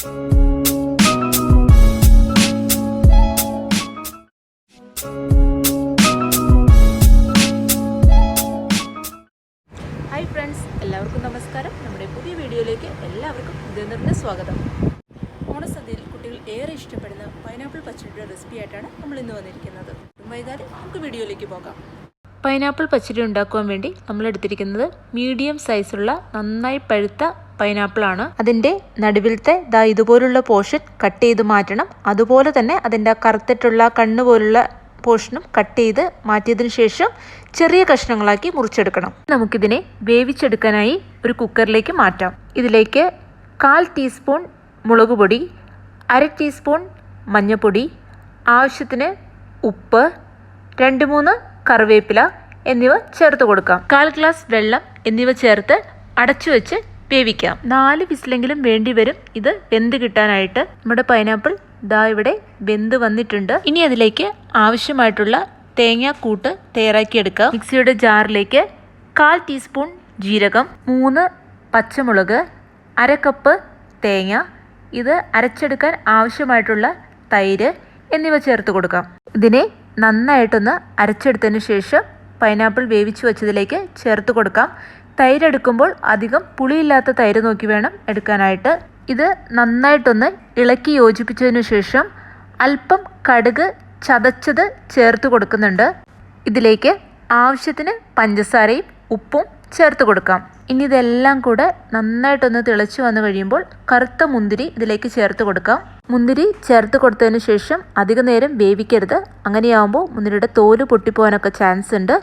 Hi friends, എല്ലാവർക്കും നമസ്കാരം. നമ്മുടെ പുതിയ വീഡിയോയിലേക്ക് എല്ലാവർക്കും ഹൃദയം സ്വാഗതം. ഓണസദ്യയിൽ കുട്ടികൾ ഏറെ ഇഷ്ടപ്പെടുന്ന പൈനാപ്പിൾ പച്ചടിയുടെ റെസിപ്പി ആയിട്ടാണ് നമ്മൾ ഇന്ന് വന്നിരിക്കുന്നത്. വൈകാതെ നമുക്ക് വീഡിയോയിലേക്ക് പോകാം. പൈനാപ്പിൾ പച്ചടി ഉണ്ടാക്കുവാൻ വേണ്ടി നമ്മൾ എടുത്തിരിക്കുന്നത് മീഡിയം സൈസുള്ള നന്നായി പഴുത്ത പൈനാപ്പിൾ ആണ്. അതിൻ്റെ നടുവിലത്തെ ഇതുപോലുള്ള പോർഷൻ കട്ട് ചെയ്ത് മാറ്റണം. അതുപോലെ തന്നെ അതിൻ്റെ കറുത്തിട്ടുള്ള കണ്ണ് പോലുള്ള പോർഷനും കട്ട് ചെയ്ത് മാറ്റിയതിനു ശേഷം ചെറിയ കഷ്ണങ്ങളാക്കി മുറിച്ചെടുക്കണം. നമുക്കിതിനെ വേവിച്ചെടുക്കാനായി ഒരു കുക്കറിലേക്ക് മാറ്റാം. ഇതിലേക്ക് 1/4 ടീസ്പൂൺ മുളക് പൊടി, 1/2 ടീസ്പൂൺ മഞ്ഞൾപ്പൊടി, ആവശ്യത്തിന് ഉപ്പ്, 2-3 കറിവേപ്പില എന്നിവ ചേർത്ത് കൊടുക്കാം. 1/4 ഗ്ലാസ് വെള്ളം എന്നിവ ചേർത്ത് അടച്ചു വെച്ച് വേവിക്കാം. 4 വിസിലെങ്കിലും വേണ്ടി വരും ഇത് വെന്ത് കിട്ടാനായിട്ട്. നമ്മുടെ പൈനാപ്പിൾ ഇവിടെ വെന്ത് വന്നിട്ടുണ്ട്. ഇനി അതിലേക്ക് ആവശ്യമായിട്ടുള്ള തേങ്ങാക്കൂട്ട് തയ്യാറാക്കിയെടുക്കാം. മിക്സിയുടെ ജാറിലേക്ക് 1/4 ടീസ്പൂൺ ജീരകം, 3 പച്ചമുളക്, 1/2 കപ്പ് തേങ്ങ, ഇത് അരച്ചെടുക്കാൻ ആവശ്യമായിട്ടുള്ള തൈര് എന്നിവ ചേർത്ത് കൊടുക്കാം. ഇതിനെ നന്നായിട്ടൊന്ന് അരച്ചെടുത്തതിന് ശേഷം പൈനാപ്പിൾ വേവിച്ച് വെച്ചതിലേക്ക് ചേർത്ത് കൊടുക്കാം. തൈര് എടുക്കുമ്പോൾ അധികം പുളിയില്ലാത്ത തൈര് നോക്കി വേണം എടുക്കാനായിട്ട്. ഇത് നന്നായിട്ടൊന്ന് ഇളക്കി യോജിപ്പിച്ചതിന് ശേഷം അല്പം കടുക് ചതച്ചത് ചേർത്ത് കൊടുക്കുന്നുണ്ട്. ഇതിലേക്ക് ആവശ്യത്തിന് പഞ്ചസാരയും ഉപ്പും ചേർത്ത് കൊടുക്കാം. ഇനി ഇതെല്ലാം കൂടെ നന്നായിട്ടൊന്ന് തിളച്ചു വന്നു കഴിയുമ്പോൾ കറുത്ത മുന്തിരി ഇതിലേക്ക് ചേർത്ത് കൊടുക്കാം. മുന്തിരി ചേർത്ത് കൊടുത്തതിന് ശേഷം അധിക നേരം വേവിക്കരുത്. അങ്ങനെയാകുമ്പോൾ മുന്തിരിയുടെ തോല് പൊട്ടിപ്പോകാനൊക്കെ ചാൻസ് ഉണ്ട്.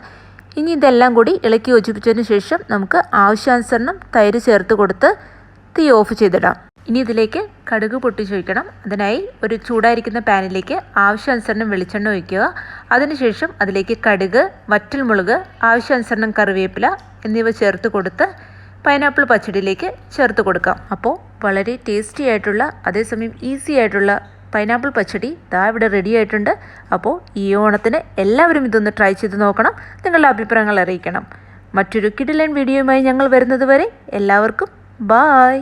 ഇനി ഇതെല്ലാം കൂടി ഇളക്കി യോജിപ്പിച്ചതിന് ശേഷം നമുക്ക് ആവശ്യാനുസരണം തൈര് ചേർത്ത് കൊടുത്ത് തീ ഓഫ് ചെയ്തിടാം. ഇനി ഇതിലേക്ക് കടുക് പൊട്ടിച്ച് വയ്ക്കണം. അതിനായി ഒരു ചൂടായിരിക്കുന്ന പാനിലേക്ക് ആവശ്യാനുസരണം വെളിച്ചെണ്ണ ഒഴിക്കുക. അതിനുശേഷം അതിലേക്ക് കടുക്, വറ്റൽമുളക്, ആവശ്യാനുസരണം കറിവേപ്പില എന്നിവ ചേർത്ത് കൊടുത്ത് പൈനാപ്പിൾ പച്ചടിയിലേക്ക് ചേർത്ത് കൊടുക്കാം. അപ്പോൾ വളരെ ടേസ്റ്റി ആയിട്ടുള്ള അതേസമയം ഈസി ആയിട്ടുള്ള പൈനാപ്പിൾ പച്ചടി ഇവിടെ റെഡി ആയിട്ടുണ്ട്. അപ്പോൾ ഈ ഓണത്തിന് എല്ലാവരും ഇതൊന്ന് ട്രൈ ചെയ്ത് നോക്കണം. നിങ്ങളുടെ അഭിപ്രായങ്ങൾ അറിയിക്കണം. മറ്റൊരു കിടിലൻ വീഡിയോയുമായി ഞങ്ങൾ വരുന്നത് വരെ എല്ലാവർക്കും ബായ്.